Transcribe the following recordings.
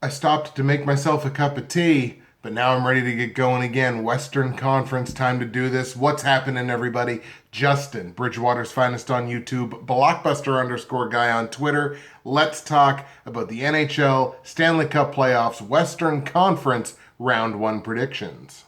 I stopped to make myself a cup of tea, but now I'm ready to get going again. Western Conference, time to do this. What's happening, everybody? Justin, Bridgewater's finest on YouTube, Blockbuster_guy on Twitter. Let's talk about the NHL Stanley Cup Playoffs Western Conference Round 1 predictions.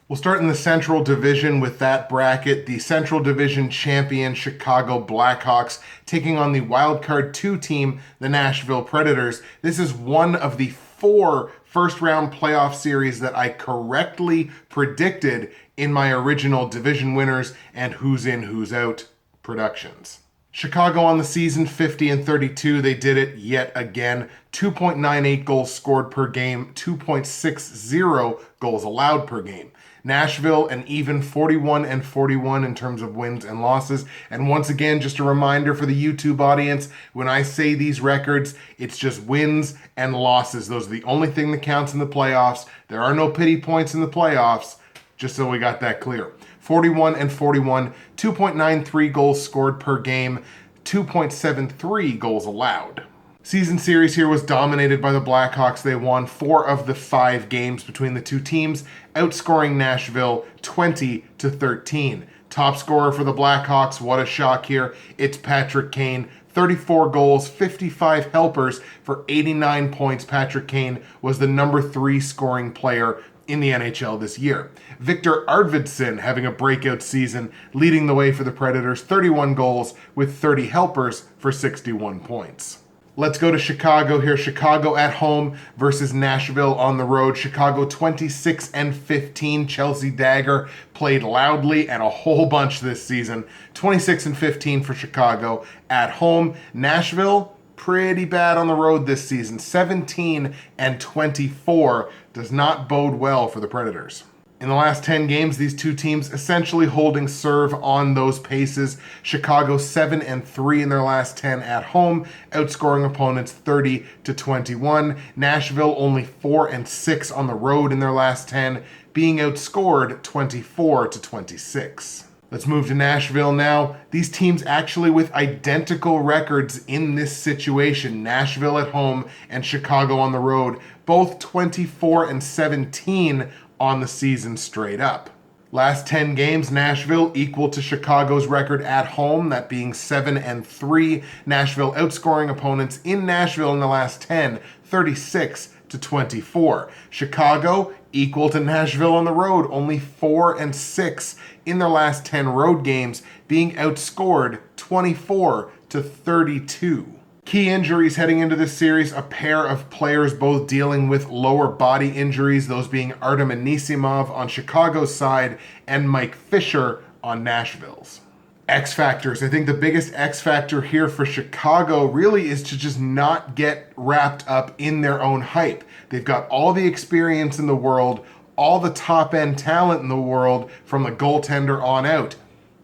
We'll start in the Central Division with that bracket. The Central Division champion Chicago Blackhawks taking on the Wildcard 2 team, the Nashville Predators. This is one of the 4 first-round playoff series that I correctly predicted in my original division winners and who's in, who's out productions. Chicago on the season, 50-32. They did it yet again. 2.98 goals scored per game, 2.60 goals allowed per game. Nashville, an even 41-41 in terms of wins and losses. And once again, just a reminder for the YouTube audience, when I say these records, it's just wins and losses. Those are the only thing that counts in the playoffs. There are no pity points in the playoffs, just so we got that clear. 41-41, 2.93 goals scored per game, 2.73 goals allowed. Season series here was dominated by the Blackhawks. They won 4 of the 5 games between the two teams, outscoring Nashville 20-13. Top scorer for the Blackhawks, what a shock here. It's Patrick Kane. 34 goals, 55 helpers for 89 points. Patrick Kane was the number 3 scoring player in the NHL this year. Victor Arvidsson having a breakout season, leading the way for the Predators. 31 goals with 30 helpers for 61 points. Let's go to Chicago here. Chicago at home versus Nashville on the road. Chicago 26-15. Chelsea Dagger played loudly and a whole bunch this season. 26-15 for Chicago at home. Nashville, pretty bad on the road this season. 17-24 does not bode well for the Predators. In the last 10 games, these two teams essentially holding serve on those paces. Chicago 7-3 in their last 10 at home, outscoring opponents 30-21. Nashville only 4-6 on the road in their last 10, being outscored 24-26. Let's move to Nashville now. These teams actually with identical records in this situation. Nashville at home and Chicago on the road, both 24-17 on the season straight up. Last 10 games, Nashville equal to Chicago's record at home, that being 7-3. Nashville outscoring opponents in Nashville in the last 10, 36-24. Chicago equal to Nashville on the road, only 4-6 in their last 10 road games, being outscored 24-32. Key injuries heading into this series, a pair of players both dealing with lower body injuries, those being Artem Anisimov on Chicago's side and Mike Fisher on Nashville's. X factors. I think the biggest X factor here for Chicago really is to just not get wrapped up in their own hype. They've got all the experience in the world, all the top end talent in the world from the goaltender on out.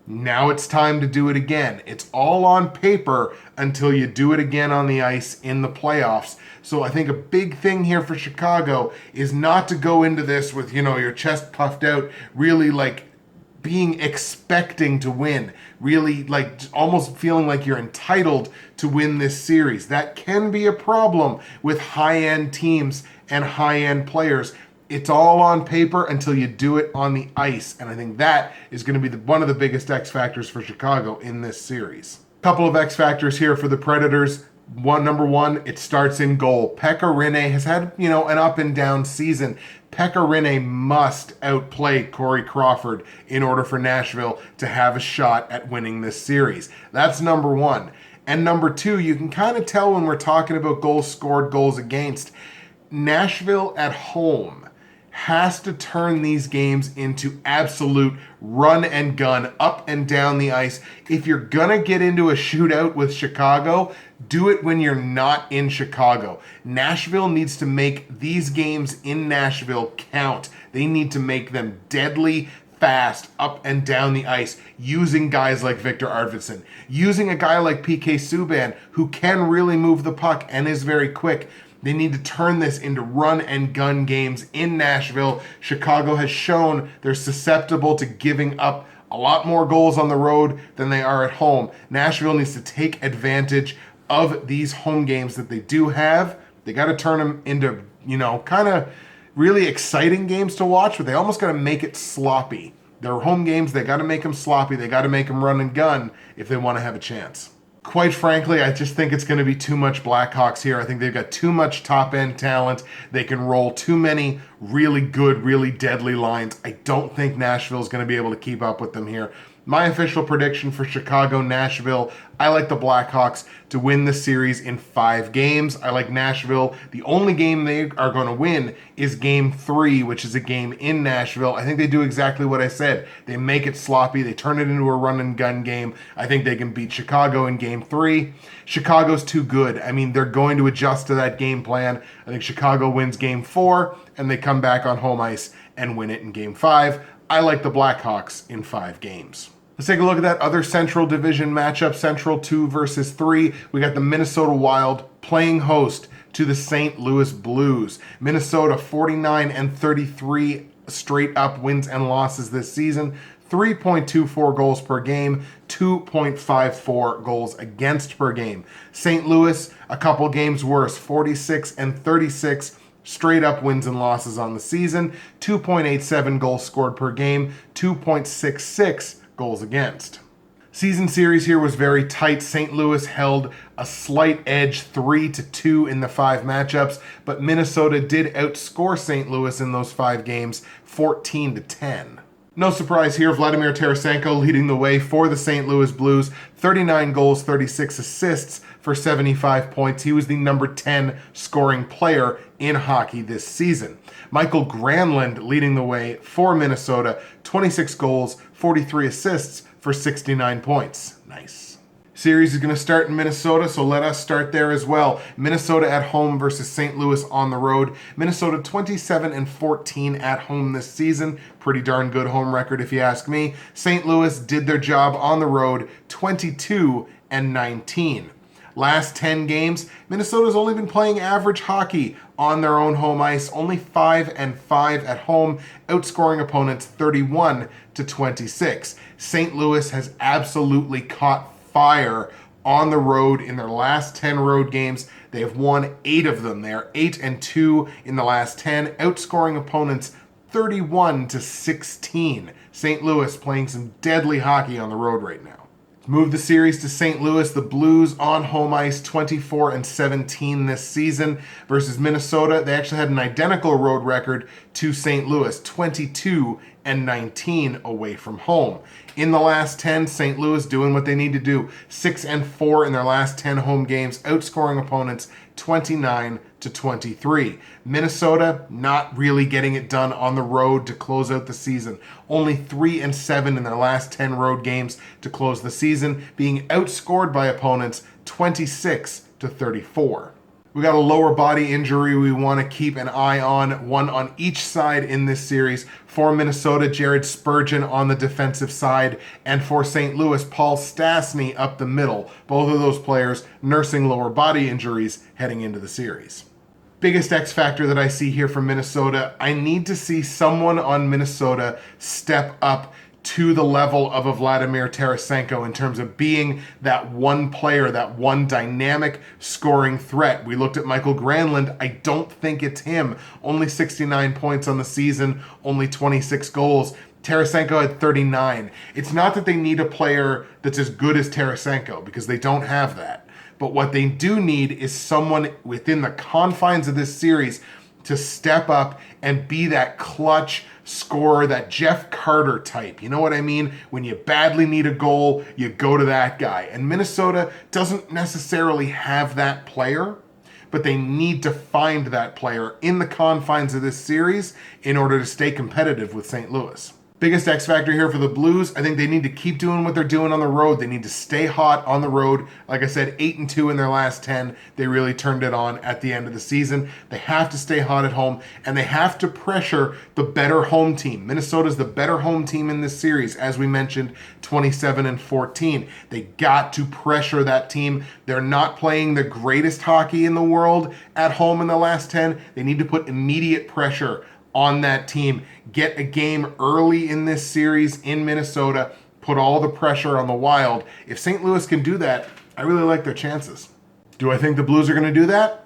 Now it's time to do it again. It's all on paper until you do it again on the ice in the playoffs. So I think a big thing here for Chicago is not to go into this with, your chest puffed out, really being expecting to win, really almost feeling like you're entitled to win this series. That can be a problem with high-end teams and high-end players. It's all on paper until you do it on the ice. And I think that is going to be one of the biggest X factors for Chicago in this series. Couple of X factors here for the Predators. Number one, it starts in goal. Pekka Rinne has had, an up and down season. Pekka Rinne must outplay Corey Crawford in order for Nashville to have a shot at winning this series. That's number one. And number two, you can kind of tell when we're talking about goals scored, goals against. Nashville at home has to turn these games into absolute run and gun, up and down the ice. If you're gonna get into a shootout with Chicago, do it when you're not in Chicago. Nashville needs to make these games in Nashville count. They need to make them deadly fast up and down the ice, using guys like Victor Arvidsson, using a guy like PK Subban, who can really move the puck and is very quick. They need to turn this into run and gun games in Nashville. Chicago has shown they're susceptible to giving up a lot more goals on the road than they are at home. Nashville needs to take advantage of these home games that they do have They got to turn them into, kind of really exciting games to watch, but they almost got to make it sloppy. Their home games, they got to make them sloppy. They got to make them run and gun if they want to have a chance. Quite frankly, I just think it's going to be too much Blackhawks here. I think they've got too much top-end talent. They can roll too many really good, really deadly lines. I don't think Nashville's going to be able to keep up with them here. My official prediction for Chicago-Nashville, I like the Blackhawks to win the series in 5 games. I like Nashville. The only game they are going to win is Game 3, which is a game in Nashville. I think they do exactly what I said. They make it sloppy. They turn it into a run-and-gun game. I think they can beat Chicago in Game 3. Chicago's too good. I mean, they're going to adjust to that game plan. I think Chicago wins Game 4, and they come back on home ice and win it in Game 5. I like the Blackhawks in 5 games. Let's take a look at that other Central Division matchup, Central 2 versus 3. We got the Minnesota Wild playing host to the St. Louis Blues. Minnesota 49-33 straight up wins and losses this season. 3.24 goals per game, 2.54 goals against per game. St. Louis, a couple games worse, 46-36 straight up wins and losses on the season. 2.87 goals scored per game, 2.66 goals against. Season series here was very tight. St. Louis held a slight edge 3-2 in the 5 matchups, but Minnesota did outscore St. Louis in those 5 games 14-10. No surprise here, Vladimir Tarasenko leading the way for the St. Louis Blues. 39 goals, 36 assists for 75 points. He was the number 10 scoring player in hockey this season. Michael Granlund leading the way for Minnesota. 26 goals, 43 assists for 69 points. Nice. Series is going to start in Minnesota, so let us start there as well. Minnesota at home versus St. Louis on the road. Minnesota 27-14 at home this season. Pretty darn good home record if you ask me. St. Louis did their job on the road, 22-19. Last 10 games, Minnesota's only been playing average hockey on their own home ice, only 5-5 at home, outscoring opponents 31-26. St. Louis has absolutely caught fire on the road in their last 10 road games. They have won 8 of them. They are 8-2 in the last 10, outscoring opponents 31-16. St. Louis playing some deadly hockey on the road right now. Move the series to St. Louis. The Blues on home ice 24-17 this season versus Minnesota. They actually had an identical road record to St. Louis, 22-19 away from home. In the last 10, St. Louis doing what they need to do. 6-4 in their last 10 home games, outscoring opponents 29-23. Minnesota not really getting it done on the road to close out the season. Only 3-7 in their last 10 road games to close the season, being outscored by opponents 26-34. We got a lower body injury we want to keep an eye on, one on each side in this series. For Minnesota, Jared Spurgeon on the defensive side, and for St. Louis, Paul Stastny up the middle. Both of those players nursing lower body injuries heading into the series. Biggest X factor that I see here from Minnesota, I need to see someone on Minnesota step up to the level of a Vladimir Tarasenko in terms of being that one player, that one dynamic scoring threat. We looked at Michael Granlund. I don't think it's him. Only 69 points on the season, only 26 goals. Tarasenko had 39. It's not that they need a player that's as good as Tarasenko, because they don't have that. But what they do need is someone within the confines of this series to step up and be that clutch scorer, that Jeff Carter type. You know what I mean? When you badly need a goal, you go to that guy. And Minnesota doesn't necessarily have that player, but they need to find that player in the confines of this series in order to stay competitive with St. Louis. Biggest X factor here for the Blues, I think they need to keep doing what they're doing on the road. They need to stay hot on the road. Like I said, 8-2 in their last 10. They really turned it on at the end of the season. They have to stay hot at home, and they have to pressure the better home team. Minnesota's the better home team in this series, as we mentioned, 27-14. They got to pressure that team. They're not playing the greatest hockey in the world at home in the last 10. They need to put immediate pressure on that team. Get a game early in this series in Minnesota. Put all the pressure on the Wild. If St. Louis can do that, I really like their chances. Do I think the Blues are going to do that?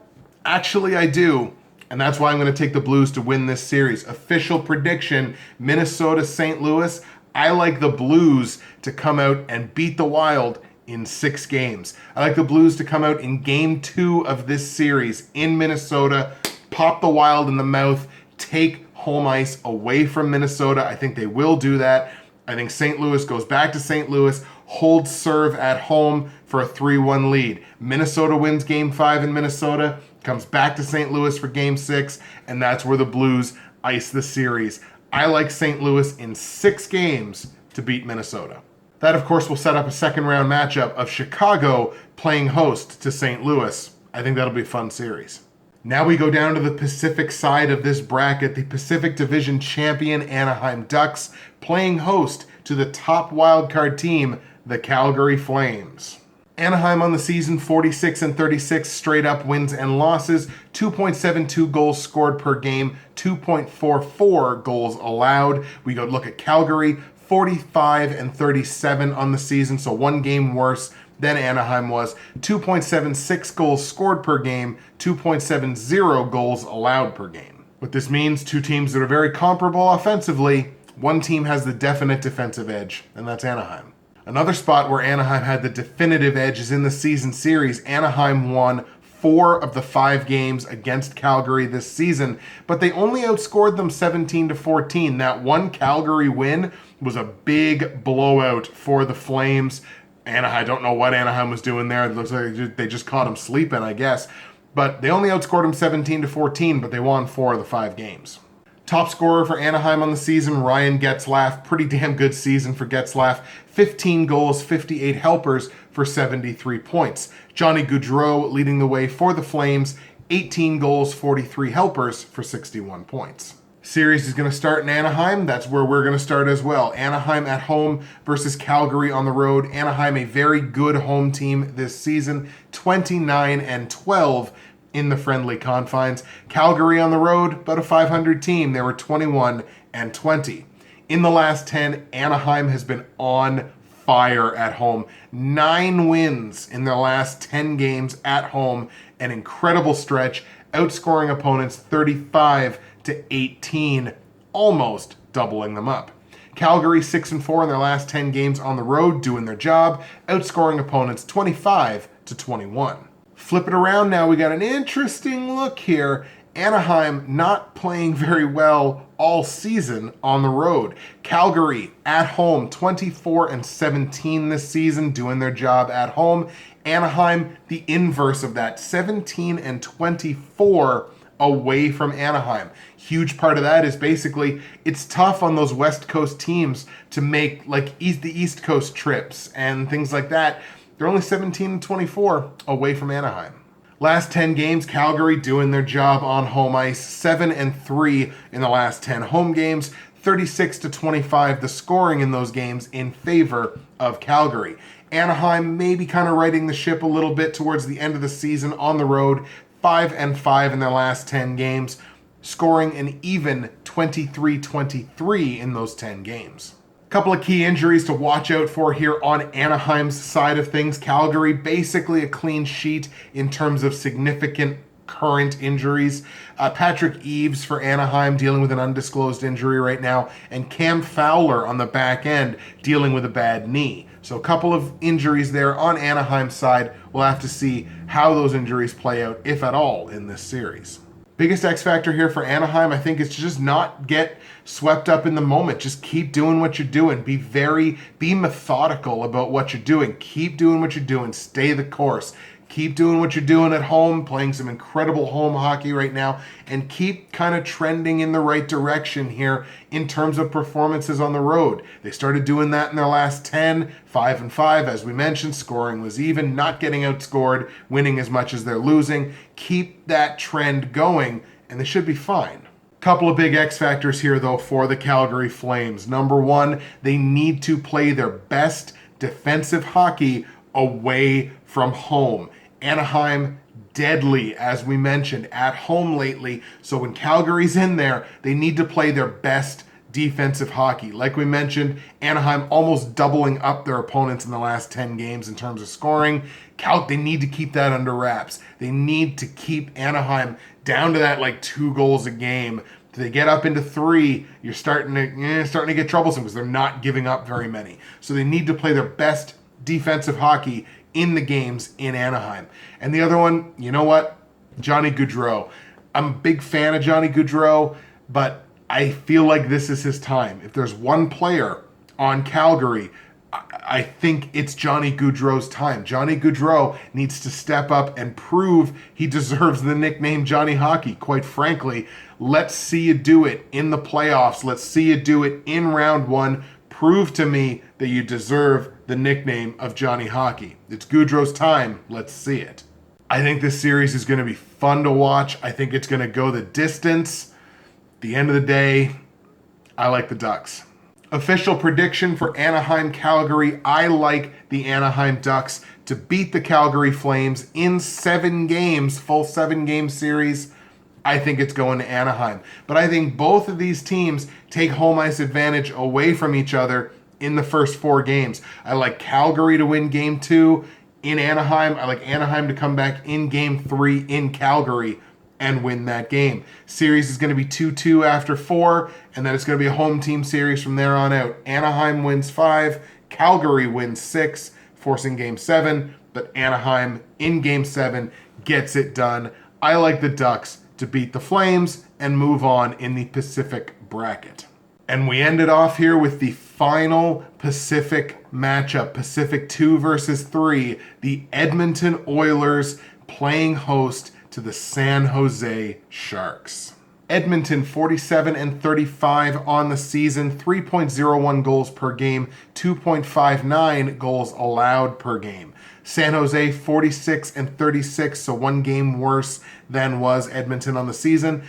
Actually, I do. And that's why I'm going to take the Blues to win this series. Official prediction, Minnesota-St. Louis. I like the Blues to come out and beat the Wild in 6 games. I like the Blues to come out in Game 2 of this series in Minnesota, pop the Wild in the mouth, take home ice away from Minnesota. I think they will do that. I think St. Louis goes back to St. Louis, holds serve at home for a 3-1 lead. Minnesota wins Game 5 in Minnesota, comes back to St. Louis for Game 6, and that's where the Blues ice the series. I like St. Louis in 6 games to beat Minnesota. That, of course, will set up a second-round matchup of Chicago playing host to St. Louis. I think that'll be a fun series. Now we go down to the Pacific side of this bracket. The Pacific Division champion Anaheim Ducks playing host to the top wildcard team, the Calgary Flames. Anaheim on the season, 46-36 straight up wins and losses, 2.72 goals scored per game, 2.44 goals allowed. We go look at Calgary, 45-37 on the season, so 1 game worse than Anaheim was, 2.76 goals scored per game, 2.70 goals allowed per game. What this means, 2 teams that are very comparable offensively, 1 team has the definite defensive edge, and that's Anaheim. Another spot where Anaheim had the definitive edge is in the season series. Anaheim won 4 of the 5 games against Calgary this season, but they only outscored them 17-14. That one Calgary win was a big blowout for the Flames. I don't know what Anaheim was doing there. It looks like they just caught them sleeping, I guess. But they only outscored them 17-14, but they won 4 of the 5 games. Top scorer for Anaheim on the season, Ryan Getzlaf. Pretty damn good season for Getzlaf. 15 goals, 58 helpers for 73 points. Johnny Gaudreau leading the way for the Flames. 18 goals, 43 helpers for 61 points. Series is going to start in Anaheim. That's where we're going to start as well. Anaheim at home versus Calgary on the road. Anaheim, a very good home team this season. 29-12 in the friendly confines. Calgary on the road, about a 500 team. They were 21-20. In the last 10, Anaheim has been on fire at home. 9 wins in their last 10 games at home. An incredible stretch, outscoring opponents 35-18, almost doubling them up. Calgary 6-4 in their last 10 games on the road, doing their job, outscoring opponents 25-21. Flip it around now, we got an interesting look here. Anaheim not playing very well all season on the road. Calgary at home, 24-17 this season, doing their job at home. Anaheim, the inverse of that, 17-24 away from Anaheim. Huge part of that is basically it's tough on those West Coast teams to make like the East Coast trips and things like that. They're only 17-24 away from Anaheim. Last 10 games, Calgary doing their job on home ice, 7-3 in the last 10 home games, 36-25 the scoring in those games in favor of Calgary. Anaheim maybe kind of righting the ship a little bit towards the end of the season on the road, 5-5 in their last 10 games, scoring an even 23-23 in those 10 games. Couple of key injuries to watch out for here on Anaheim's side of things. Calgary, basically a clean sheet in terms of significant current injuries. Patrick Eaves for Anaheim dealing with an undisclosed injury right now, and Cam Fowler on the back end dealing with a bad knee. So a couple of injuries there on Anaheim's side. We'll have to see how those injuries play out, if at all, in this series. Biggest X factor here for Anaheim, I think, is to just not get swept up in the moment. Just keep doing what you're doing. Be methodical about what you're doing. Keep doing what you're doing. Stay the course. Keep doing what you're doing at home, playing some incredible home hockey right now, and keep kind of trending in the right direction here in terms of performances on the road. They started doing that in their last 10, 5-5, as we mentioned. Scoring was even, not getting outscored, winning as much as they're losing. Keep that trend going, and they should be fine. Couple of big X factors here, though, for the Calgary Flames. Number one, they need to play their best defensive hockey away from home. Anaheim, deadly, as we mentioned, at home lately. So when Calgary's in there, they need to play their best defensive hockey. Like we mentioned, Anaheim almost doubling up their opponents in the last 10 games in terms of scoring. They need to keep that under wraps. They need to keep Anaheim down to that like 2 goals a game. If they get up into 3, you're starting to get troublesome because they're not giving up very many. So they need to play their best defensive hockey in the games in Anaheim. And the other one, you know what? Johnny Gaudreau. I'm a big fan of Johnny Gaudreau, but I feel like this is his time. If there's one player on Calgary, I think it's Johnny Gaudreau's time. Johnny Gaudreau needs to step up and prove he deserves the nickname Johnny Hockey. Quite frankly, let's see you do it in the playoffs. Let's see you do it in round 1. Prove to me that you deserve the nickname of Johnny Hockey. It's Gaudreau's time. Let's see it. I think this series is going to be fun to watch. I think it's going to go the distance. At the end of the day, I like the Ducks. Official prediction for Anaheim-Calgary. I like the Anaheim Ducks to beat the Calgary Flames in 7 games, full 7-game series. I think it's going to Anaheim. But I think both of these teams take home ice advantage away from each other in the first 4 games. I like Calgary to win Game 2 in Anaheim. I like Anaheim to come back in Game 3 in Calgary and win that game. Series is going to be 2-2 after 4, and then it's going to be a home team series from there on out. Anaheim wins 5, Calgary wins 6, forcing Game 7, but Anaheim in Game 7 gets it done. I like the Ducks to beat the Flames and move on in the Pacific bracket. And we ended off here with the final Pacific matchup, Pacific 2 versus 3, the Edmonton Oilers playing host to the San Jose Sharks. Edmonton 47-35 on the season, 3.01 goals per game, 2.59 goals allowed per game. San Jose 46-36, so 1 game worse than was Edmonton on the season.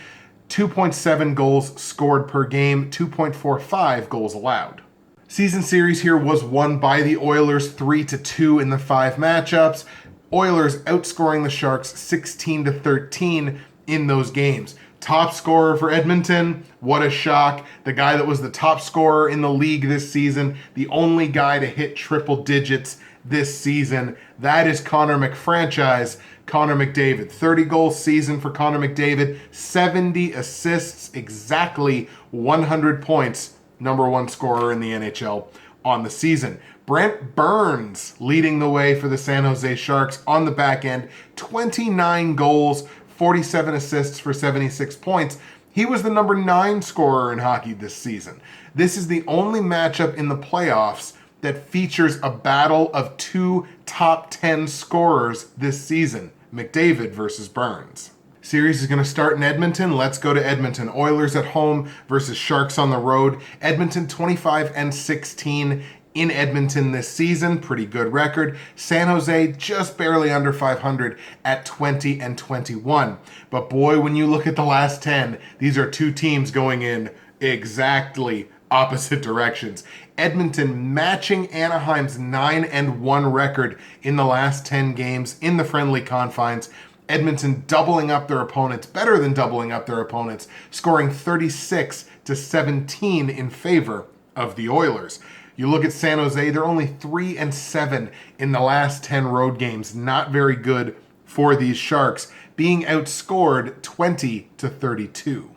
2.7 goals scored per game, 2.45 goals allowed. Season series here was won by the Oilers 3-2 in the 5 matchups. Oilers outscoring the Sharks 16-13 in those games. Top scorer for Edmonton, what a shock. The guy that was the top scorer in the league this season, the only guy to hit triple digits this season. That is Connor McFranchise, Connor McDavid. 30 goal season for Connor McDavid, 70 assists, exactly 100 points. Number 1 scorer in the NHL on the season. Brent Burns leading the way for the San Jose Sharks on the back end. 29 goals, 47 assists for 76 points. He was the number 9 scorer in hockey this season. This is the only matchup in the playoffs that features a battle of 2 top 10 scorers this season. McDavid versus Burns. Series is going to start in Edmonton. Let's go to Edmonton. Oilers at home versus Sharks on the road. Edmonton 25-16 in Edmonton this season. Pretty good record. San Jose just barely under 500 at 20-21. But boy, when you look at the last 10, these are 2 teams going in exactly opposite directions. Edmonton matching Anaheim's 9-1 record in the last 10 games in the friendly confines. Edmonton doubling up their opponents, better than doubling up their opponents, scoring 36-17 in favor of the Oilers. You look at San Jose, they're only 3-7 in the last 10 road games. Not very good for these Sharks, being outscored 20-32.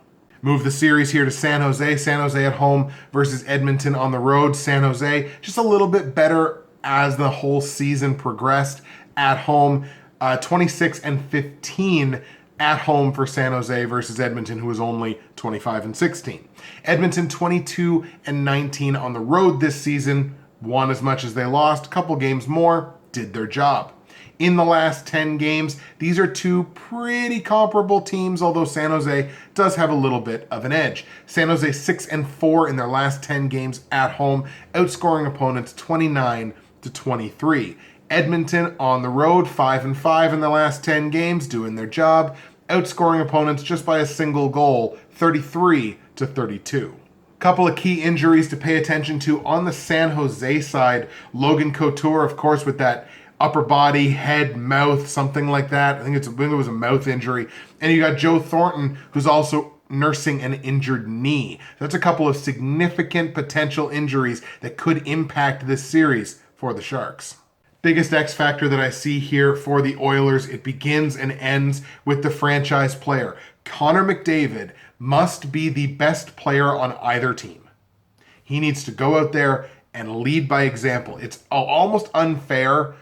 Move the series here to San Jose. San Jose at home versus Edmonton on the road. San Jose just a little bit better as the whole season progressed at home. 26-15 at home for San Jose versus Edmonton, who was only 25-16. Edmonton 22-19 on the road this season, won as much as they lost, a couple games more, did their job. In the last 10 games, these are 2 pretty comparable teams, although San Jose does have a little bit of an edge. San Jose 6-4 in their last 10 games at home, outscoring opponents 29-23. Edmonton on the road, 5-5 in the last 10 games, doing their job, outscoring opponents just by a single goal, 33-32. Couple of key injuries to pay attention to on the San Jose side. Logan Couture, of course, with that upper body, head, mouth, something like that. I think it was a mouth injury. And you got Joe Thornton, who's also nursing an injured knee. That's a couple of significant potential injuries that could impact this series for the Sharks. Biggest X factor that I see here for the Oilers, it begins and ends with the franchise player. Connor McDavid must be the best player on either team. He needs to go out there and lead by example. It's almost unfair.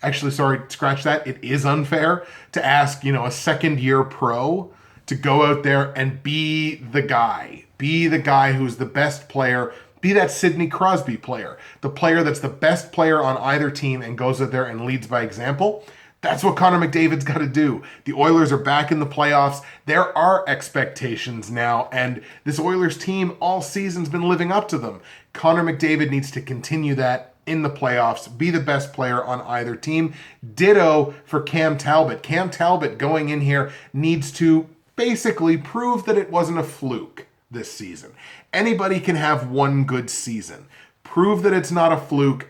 Actually, sorry, scratch that. It is unfair to ask, a second-year pro to go out there and be the guy. Be the guy who's the best player. Be that Sidney Crosby player. The player that's the best player on either team and goes out there and leads by example. That's what Connor McDavid's got to do. The Oilers are back in the playoffs. There are expectations now, and this Oilers team all season's been living up to them. Connor McDavid needs to continue that in the playoffs, be the best player on either team. Ditto for Cam Talbot. Cam Talbot going in here needs to basically prove that it wasn't a fluke this season. Anybody can have one good season. Prove that it's not a fluke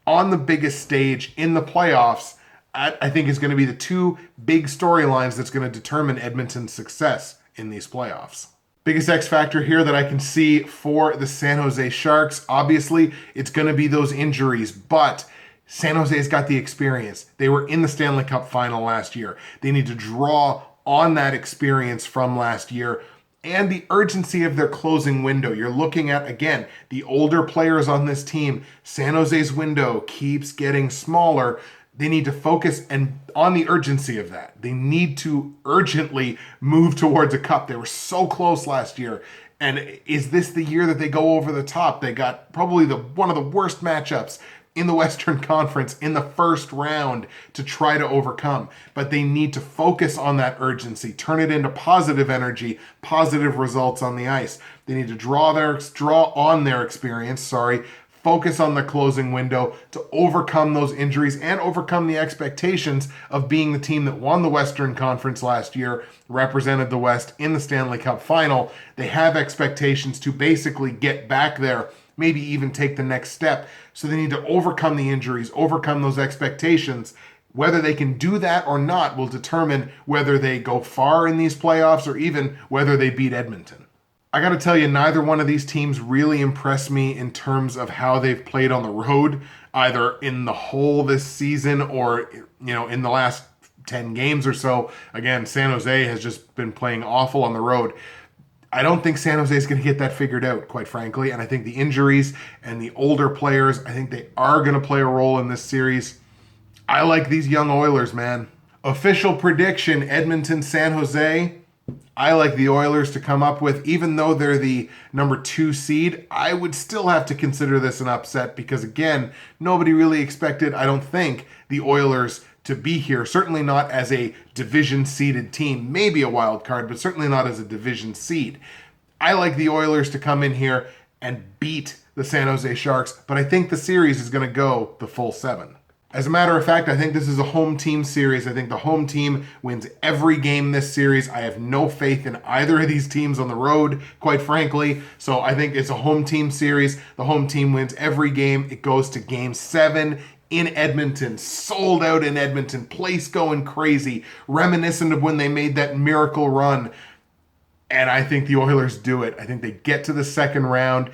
on the biggest stage in the playoffs. I think is going to be the two big storylines that's going to determine Edmonton's success in these playoffs. Biggest X factor here that I can see for the San Jose Sharks, obviously, it's going to be those injuries, but San Jose's got the experience. They were in the Stanley Cup final last year. They need to draw on that experience from last year and the urgency of their closing window. You're looking at, again, the older players on this team. San Jose's window keeps getting smaller. They need to focus on the urgency of that. They need to urgently move towards a cup. They were so close last year. And is this the year that they go over the top? They got probably one of the worst matchups in the Western Conference in the first round to try to overcome. But they need to focus on that urgency, turn it into positive energy, positive results on the ice. They need to draw on their experience, focus on the closing window to overcome those injuries and overcome the expectations of being the team that won the Western Conference last year, represented the West in the Stanley Cup final. They have expectations to basically get back there, maybe even take the next step. So they need to overcome the injuries, overcome those expectations. Whether they can do that or not will determine whether they go far in these playoffs or even whether they beat Edmonton. I got to tell you, neither one of these teams really impressed me in terms of how they've played on the road, either in the whole this season or, in the last 10 games or so. Again, San Jose has just been playing awful on the road. I don't think San Jose is going to get that figured out, quite frankly. And I think the injuries and the older players, I think they are going to play a role in this series. I like these young Oilers, man. Official prediction, Edmonton, San Jose. I like the Oilers to come up with, even though they're the number 2 seed, I would still have to consider this an upset because, again, nobody really expected, I don't think, the Oilers to be here. Certainly not as a division-seeded team. Maybe a wild card, but certainly not as a division seed. I like the Oilers to come in here and beat the San Jose Sharks, but I think the series is going to go the full 7. As a matter of fact, I think this is a home team series. I think the home team wins every game this series. I have no faith in either of these teams on the road, quite frankly. So I think it's a home team series. The home team wins every game. It goes to game 7 in Edmonton. Sold out in Edmonton. Place going crazy. Reminiscent of when they made that miracle run. And I think the Oilers do it. I think they get to the second round.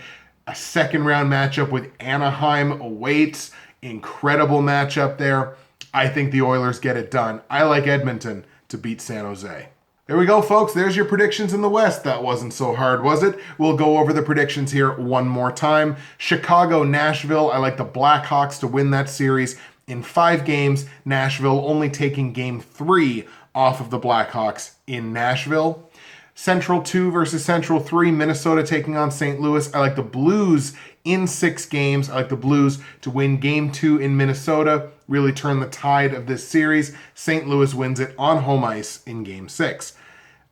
A second round matchup with Anaheim awaits. Incredible matchup there. I think the Oilers get it done. I like Edmonton to beat San Jose. There we go, folks. There's your predictions in the West. That wasn't so hard, was it? We'll go over the predictions here one more time. Chicago, Nashville. I like the Blackhawks to win that series in 5 games. Nashville only taking game 3 off of the Blackhawks in Nashville. Central 2 versus Central 3. Minnesota taking on St. Louis. I like the Blues in 6 games. I like the Blues to win game 2 in Minnesota. Really turn the tide of this series. St. Louis wins it on home ice in game 6.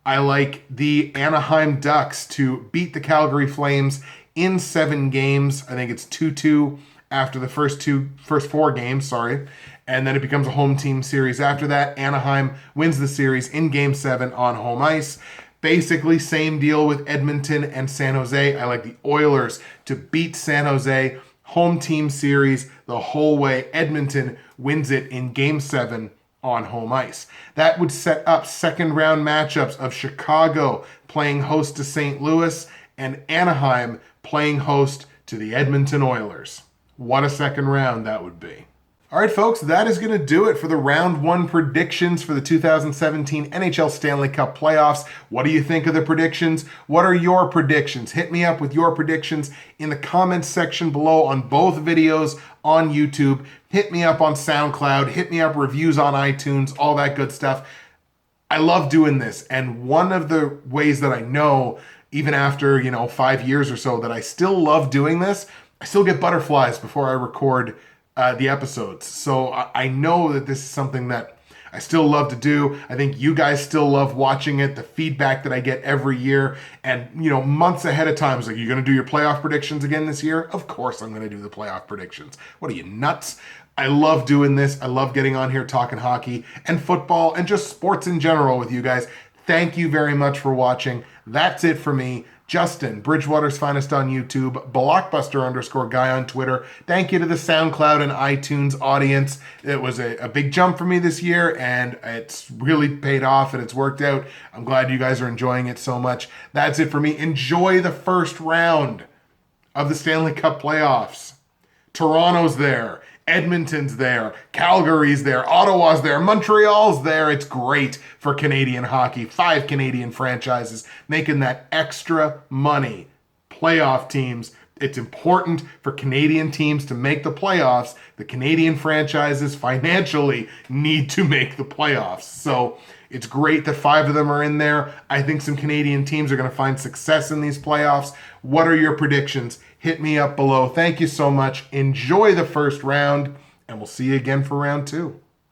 I like the Anaheim Ducks to beat the Calgary Flames in 7 games. I think it's 2-2 after the first 4 games, and then it becomes a home team series after that. Anaheim wins the series in game 7 on home ice. Basically, same deal with Edmonton and San Jose. I like the Oilers to beat San Jose. Home team series the whole way. Edmonton wins it in game 7 on home ice. That would set up second round matchups of Chicago playing host to St. Louis and Anaheim playing host to the Edmonton Oilers. What a second round that would be. All right, folks, that is going to do it for the round one predictions for the 2017 NHL Stanley Cup playoffs. What do you think of the predictions? What are your predictions? Hit me up with your predictions in the comments section below on both videos on YouTube. Hit me up on SoundCloud. Hit me up reviews on iTunes, all that good stuff. I love doing this. And one of the ways that I know, even after, 5 years or so, that I still love doing this, I still get butterflies before I record the episodes. So I know that this is something that I still love to do. I think you guys still love watching it, the feedback that I get every year. And, months ahead of time, it's like, you're going to do your playoff predictions again this year? Of course I'm going to do the playoff predictions. What are you, nuts? I love doing this. I love getting on here talking hockey and football and just sports in general with you guys. Thank you very much for watching. That's it for me. Justin, Bridgewater's Finest on YouTube, Blockbuster_guy on Twitter. Thank you to the SoundCloud and iTunes audience. It was a big jump for me this year, and it's really paid off, and it's worked out. I'm glad you guys are enjoying it so much. That's it for me. Enjoy the first round of the Stanley Cup playoffs. Toronto's there. Edmonton's there, Calgary's there, Ottawa's there, Montreal's there. It's great for Canadian hockey. 5 Canadian franchises making that extra money. Playoff teams. It's important for Canadian teams to make the playoffs. The Canadian franchises financially need to make the playoffs. So it's great that 5 of them are in there. I think some Canadian teams are going to find success in these playoffs. What are your predictions? Hit me up below. Thank you so much. Enjoy the first round, and we'll see you again for round 2.